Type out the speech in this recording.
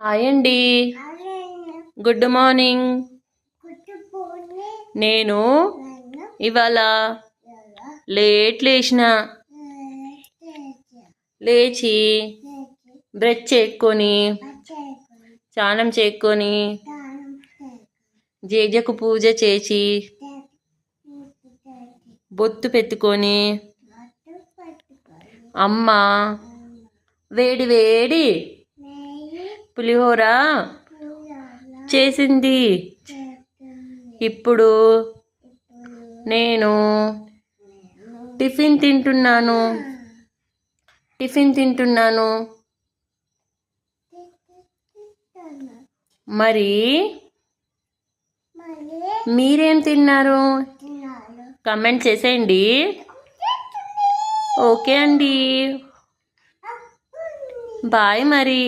Hi అండి. Good morning. నేను ఇవాళ లేచి బ్రష్ చేసుకొని స్నానం చేసుకొని జేజకు పూజ చేసి బొట్టు పెట్టుకొని అమ్మ వేడి వేడి పులిహోర చేసింది. ఇప్పుడు నేను టిఫిన్ తింటున్నాను. మరి మీరేం తిన్నారు? కామెంట్ చేసేయండి. ఓకే అండి, బాయ్ మరి.